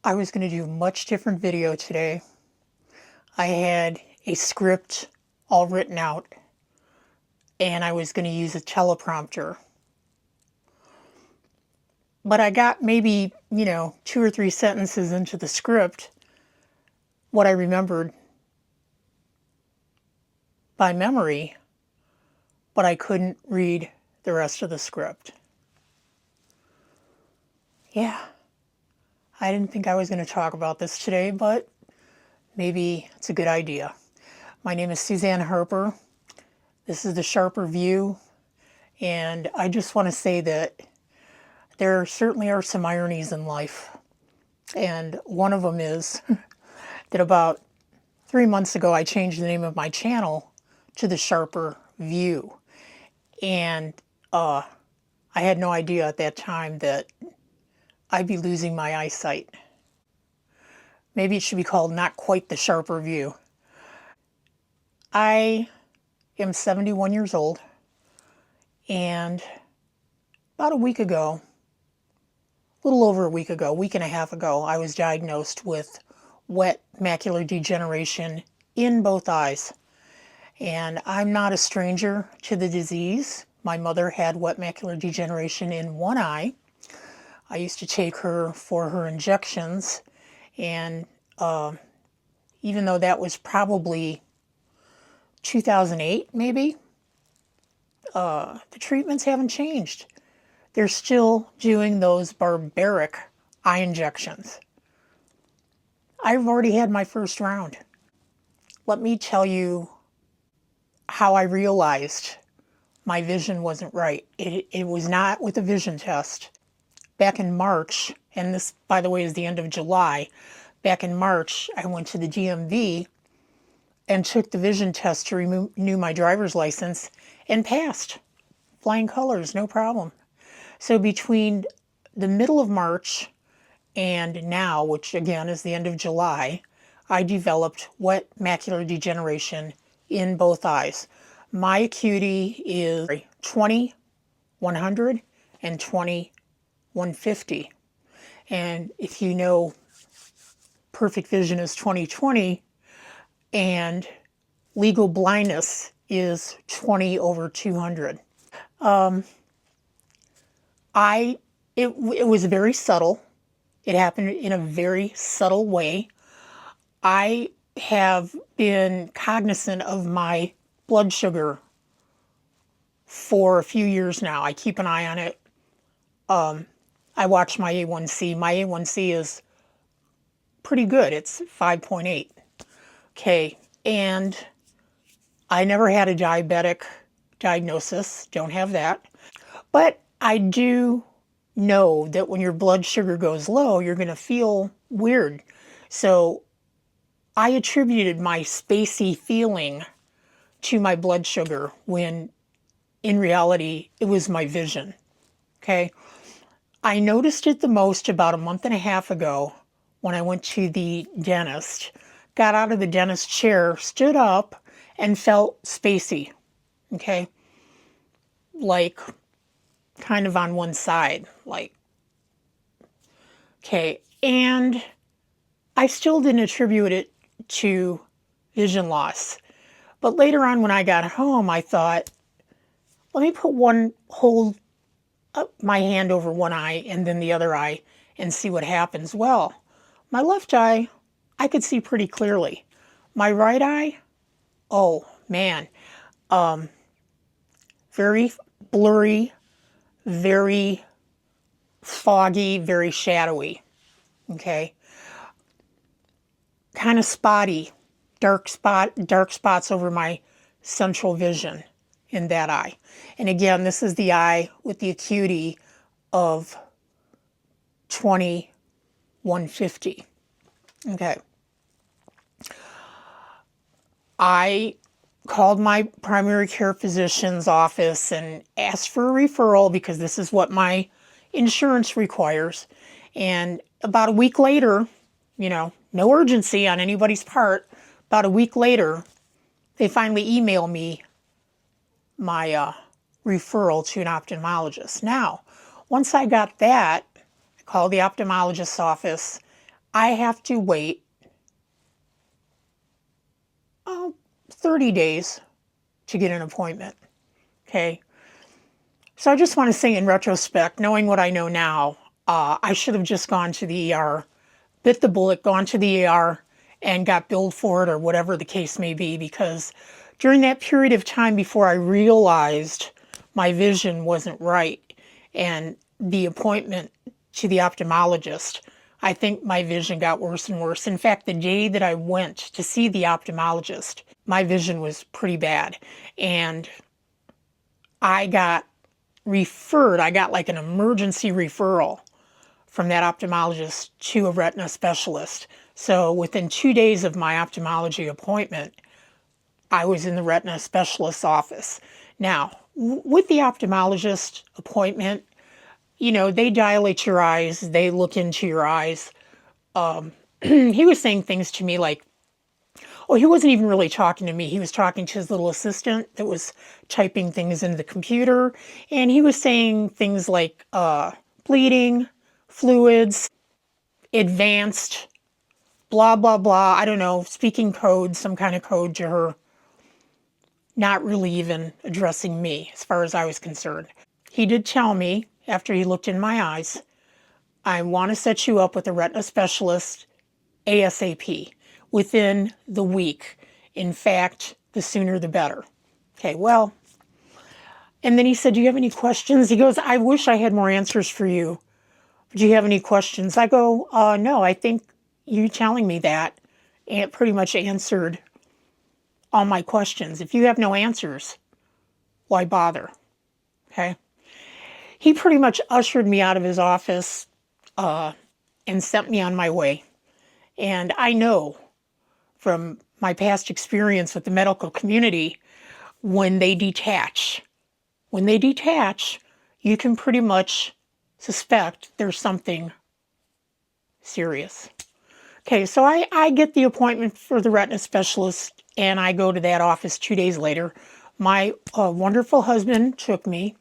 I was going to do a much different video today. I had a script all written out and I was going to use a teleprompter. But I got maybe, 2 or 3 sentences into the script, what I remembered by memory, but I couldn't read the rest of the script. Yeah, I didn't think I was going to talk about this today, but maybe it's a good idea. My name is Suzanne Harper. This is the Sharper View, and I just want to say that there certainly are some ironies in life. And one of them is that about 3 months ago, I changed the name of my channel to the Sharper View. And I had no idea at that time that I'd be losing my eyesight. Maybe it should be called Not Quite the Sharper View. I am 71 years old, and about a week ago, a little over a week ago, week and a half ago, I was diagnosed with wet macular degeneration in both eyes. And I'm not a stranger to the disease. My mother had wet macular degeneration in one eye. I used to take her for her injections, and even though that was probably 2008 maybe, the treatments haven't changed. They're still doing those barbaric eye injections. I've already had my first round. Let me tell you how I realized my vision wasn't right. It was not with a vision test. Back in March, and this, by the way, is the end of July, back in March, I went to the DMV and took the vision test to renew my driver's license and passed. Flying colors, no problem. So between the middle of March and now, which again is the end of July, I developed wet macular degeneration in both eyes. My acuity is 20/100 and 20/150. And if you know, perfect vision is 20/20 and legal blindness is 20/200. It was very subtle. It happened in a very subtle way. I have been cognizant of my blood sugar for a few years now. I keep an eye on it. I watch my A1C. My A1C is pretty good. It's 5.8. Okay, and I never had a diabetic diagnosis. Don't have that. But I do know that when your blood sugar goes low, you're going to feel weird. So I attributed my spacey feeling to my blood sugar when in reality it was my vision. Okay. I noticed it the most about a month and a half ago when I went to the dentist, got out of the dentist chair, stood up, and felt spacey. Okay. Like kind of on one side, like, okay. And I still didn't attribute it to vision loss. But later on when I got home, I thought, let me hold my hand over one eye and then the other eye and see what happens. Well, my left eye, I could see pretty clearly. My right eye, oh man, very blurry, very foggy, very shadowy. Okay. Kind of spotty, dark spots over my central vision in that eye. And again, this is the eye with the acuity of 20/150. Okay. I called my primary care physician's office and asked for a referral because this is what my insurance requires. And about a week later, no urgency on anybody's part, about a week later, they finally emailed me my referral to an ophthalmologist. Now, once I got that, I called the ophthalmologist's office. I have to wait 30 days to get an appointment. Okay. So I just want to say in retrospect, knowing what I know now, I should have just gone to the ER, bit the bullet, gone to the ER, and got billed for it or whatever the case may be, because during that period of time before I realized my vision wasn't right and the appointment to the ophthalmologist, I think my vision got worse and worse. In fact, the day that I went to see the ophthalmologist, my vision was pretty bad. And I got referred, I got like an emergency referral from that ophthalmologist to a retina specialist. So within 2 days of my ophthalmology appointment, I was in the retina specialist's office. Now, with the ophthalmologist appointment, you know, they dilate your eyes, they look into your eyes. He was saying things to me like, oh, he wasn't even really talking to me. He was talking to his little assistant that was typing things into the computer. And he was saying things like bleeding, fluids, advanced, blah, blah, blah. I don't know, speaking code, some kind of code to her, not really even addressing me as far as I was concerned. He did tell me, after he looked in my eyes, I want to set you up with a retina specialist ASAP, within the week. In fact, the sooner the better. Okay, well, and then he said, do you have any questions? He goes, I wish I had more answers for you. Do you have any questions? I go, no, I think you telling me that it pretty much answered all my questions. If you have no answers, why bother? Okay. He pretty much ushered me out of his office and sent me on my way. And I know from my past experience with the medical community, when they detach, you can pretty much suspect there's something serious. Okay, so I get the appointment for the retina specialist and I go to that office 2 days later. My wonderful husband took me.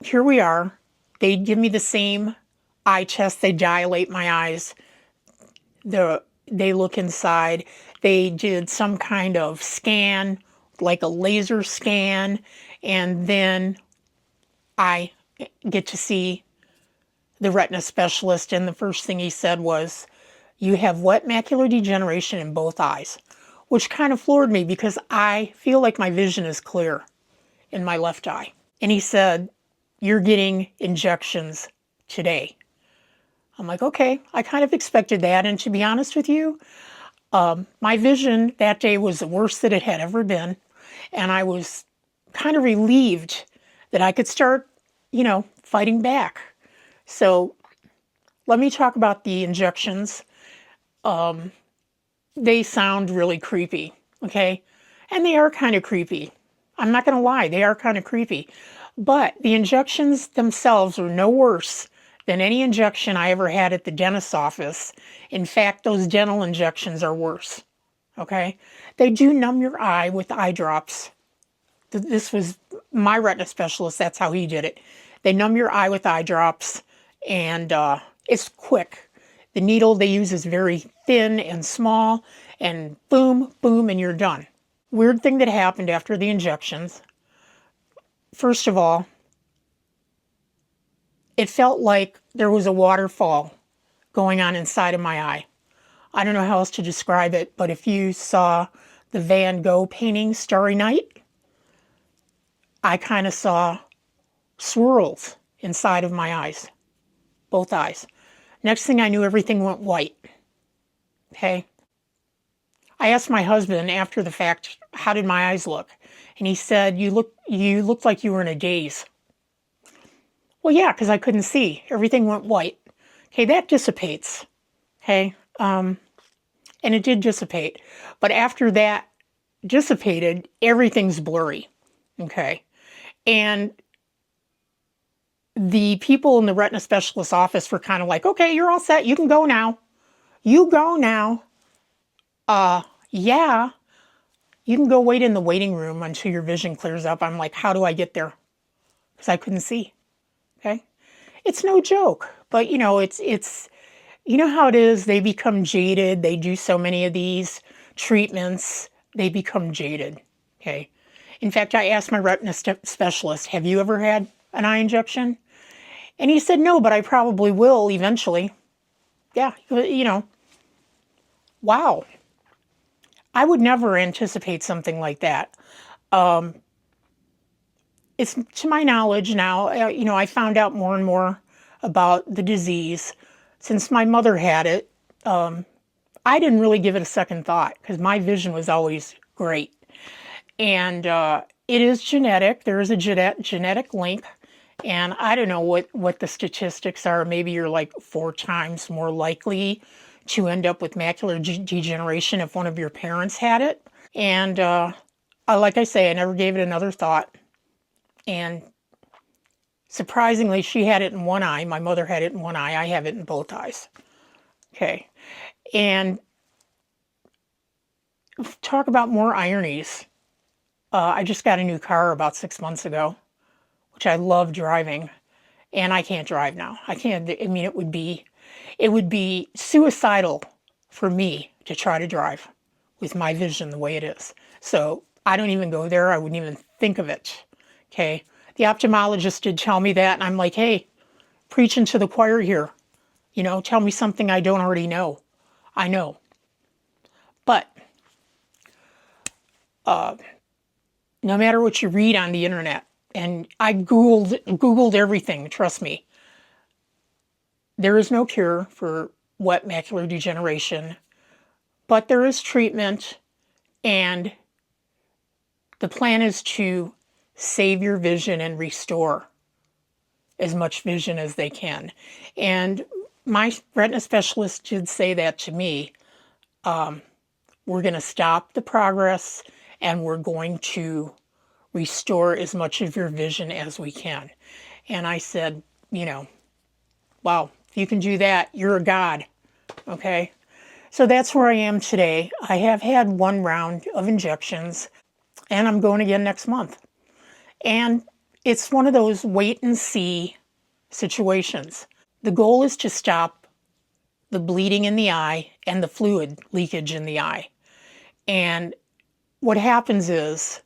Here we are. They give me the same eye test. They dilate my eyes. They look inside. They did some kind of scan, like a laser scan, and then I get to see the retina specialist, and the first thing he said was, you have wet macular degeneration in both eyes, which kind of floored me because I feel like my vision is clear in my left eye. And he said, you're getting injections today. I'm like, okay, I kind of expected that. And to be honest with you, my vision that day was the worst that it had ever been. And I was kind of relieved that I could start, fighting back. So let me talk about the injections. They sound really creepy, okay? And they are kind of creepy. I'm not going to lie, they are kind of creepy. But the injections themselves are no worse than any injection I ever had at the dentist's office. In fact, those dental injections are worse, okay? They do numb your eye with eye drops. This was my retina specialist, that's how he did it. They numb your eye with eye drops, and it's quick. The needle they use is very thin and small, and boom, boom, and you're done. Weird thing that happened after the injections. First of all, it felt like there was a waterfall going on inside of my eye. I don't know how else to describe it, but if you saw the Van Gogh painting, Starry Night, I kind of saw swirls inside of my eyes, both eyes. Next thing I knew, everything went white. Okay. I asked my husband after the fact, how did my eyes look? And he said, you looked like you were in a daze. Well, yeah, because I couldn't see. Everything went white. Okay, that dissipates. Okay, and it did dissipate. But after that dissipated, everything's blurry. Okay, and the people in the retina specialist's office were kind of like, okay, you're all set. You can go now. You go now. Yeah, you can go wait in the waiting room until your vision clears up. I'm like, how do I get there? Because I couldn't see. Okay, it's no joke, but it's You know how it is, they become jaded. They do so many of these treatments, they become jaded. Okay. In fact, I asked my retina specialist, have you ever had an eye injection? And he said, no, but I probably will eventually. Yeah, you know, wow. I would never anticipate something like that. It's to my knowledge now, you know, I found out more and more about the disease. Since my mother had it, I didn't really give it a second thought because my vision was always great. And it is genetic. There is a genetic link. And I don't know what the statistics are. Maybe you're like 4 times more likely to end up with macular degeneration if one of your parents had it. And like I say, I never gave it another thought. And surprisingly, she had it in one eye. My mother had it in one eye. I have it in both eyes. Okay. And talk about more ironies. I just got a new car about 6 months ago, which I love driving. And I can't drive now. I can't. I mean, it would be suicidal for me to try to drive with my vision the way it is. So I don't even go there. I wouldn't even think of it. Okay. The ophthalmologist did tell me that, and I'm like, hey, preaching to the choir here. You know, tell me something I don't already know. I know. But no matter what you read on the internet, and I Googled everything, trust me, there is no cure for wet macular degeneration, but there is treatment, and the plan is to save your vision and restore as much vision as they can. And my retina specialist did say that to me. We're going to stop the progress and we're going to restore as much of your vision as we can. And I said, you know, wow, if you can do that, you're a god. Okay. So that's where I am today. I have had 1 round of injections and I'm going again next month. And it's one of those wait and see situations. The goal is to stop the bleeding in the eye and the fluid leakage in the eye. And what happens is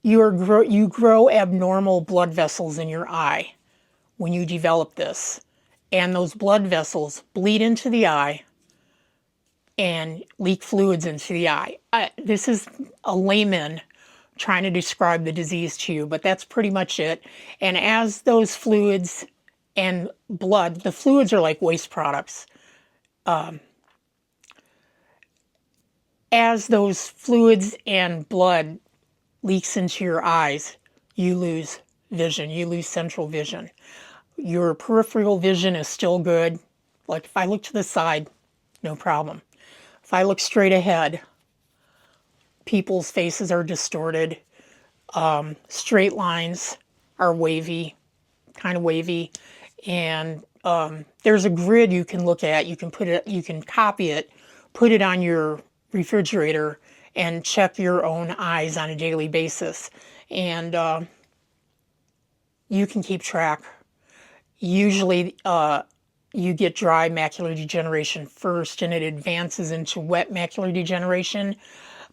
you grow abnormal blood vessels in your eye when you develop this. And those blood vessels bleed into the eye and leak fluids into the eye. This is a layman trying to describe the disease to you, but that's pretty much it. And as those fluids and blood, the fluids are like waste products. As those fluids and blood leaks into your eyes, you lose vision, you lose central vision. Your peripheral vision is still good. Like if I look to the side, no problem. If I look straight ahead, people's faces are distorted. Straight lines are wavy, kind of wavy. And there's a grid you can look at. You can copy it, put it on your refrigerator, and check your own eyes on a daily basis. And you can keep track. Usually you get dry macular degeneration first and it advances into wet macular degeneration.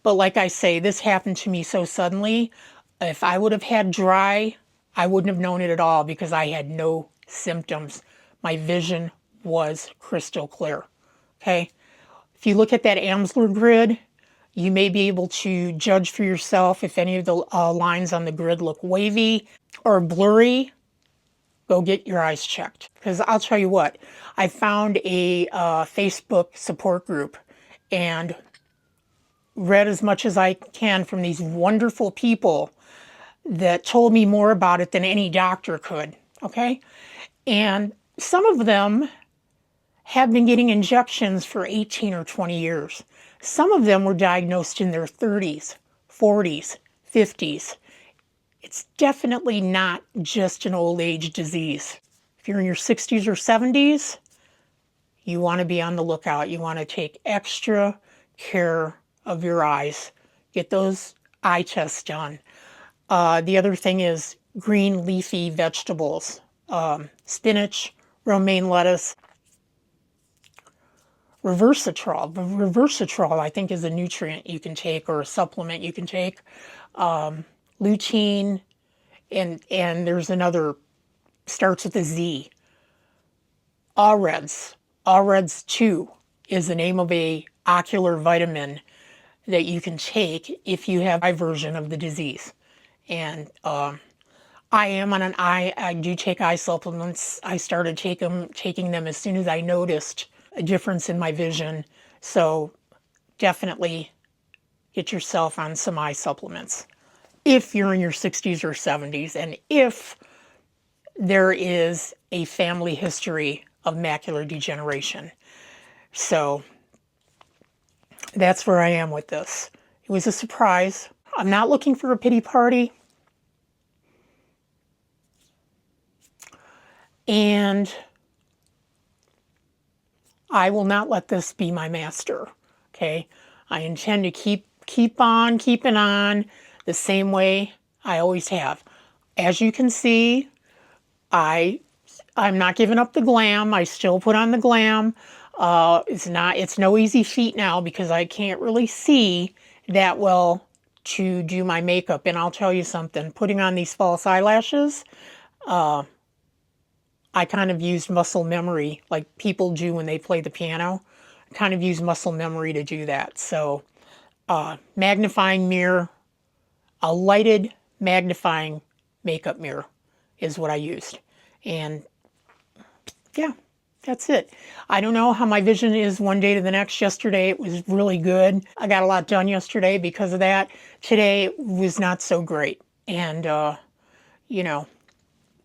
But like I say, this happened to me so suddenly. If I would have had dry, I wouldn't have known it at all because I had no symptoms. My vision was crystal clear. Okay? If you look at that Amsler grid, you may be able to judge for yourself if any of the lines on the grid look wavy or blurry. Go get your eyes checked. Because I'll tell you what, I found a Facebook support group and read as much as I can from these wonderful people that told me more about it than any doctor could. Okay? And some of them have been getting injections for 18 or 20 years. Some of them were diagnosed in their 30s, 40s, 50s. It's definitely not just an old age disease. If you're in your 60s or 70s, you want to be on the lookout. You want to take extra care of your eyes. Get those eye tests done. The other thing is green leafy vegetables, spinach, romaine lettuce. Reversatrol. Reversatrol, I think, is a nutrient you can take or a supplement you can take. Lutein, and there's another, starts with a Z. Allreds. Allreds 2 is the name of a ocular vitamin that you can take if you have eye version of the disease. And I am on an eye, I do take eye supplements. I started taking them as soon as I noticed a difference in my vision. So definitely get yourself on some eye supplements if you're in your 60s or 70s, and if there is a family history of macular degeneration. So that's where I am with this. It was a surprise. I'm not looking for a pity party. And I will not let this be my master. Okay? I intend to keep on keeping on the same way I always have. As you can see, I'm not giving up the glam. I still put on the glam. It's no easy feat now because I can't really see that well to do my makeup. And I'll tell you something, putting on these false eyelashes, I kind of used muscle memory like people do when they play the piano. I kind of use muscle memory to do that. So magnifying mirror, a lighted magnifying makeup mirror is what I used. And yeah, that's it. I don't know how my vision is one day to the next. Yesterday it was really good. I got a lot done yesterday because of that. Today was not so great. And, you know,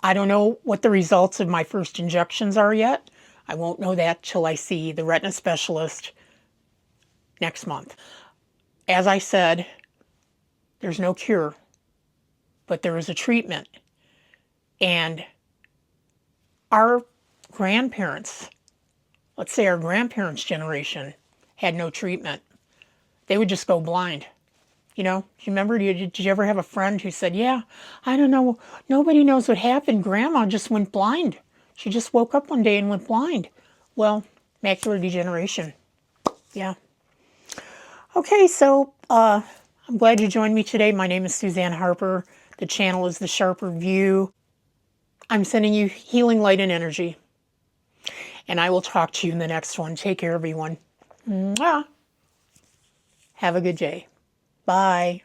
I don't know what the results of my first injections are yet. I won't know that till I see the retina specialist next month. As I said, there's no cure, but there is a treatment. And our grandparents, let's say our grandparents' generation, had no treatment. They would just go blind. You know, do you remember, did you ever have a friend who said, yeah, I don't know, nobody knows what happened. Grandma just went blind. She just woke up one day and went blind. Well, macular degeneration. Yeah. Okay, so I'm glad you joined me today. My name is Suzanne Harper. The channel is The Sharper View. I'm sending you healing light and energy. And I will talk to you in the next one. Take care, everyone. Mwah. Have a good day. Bye.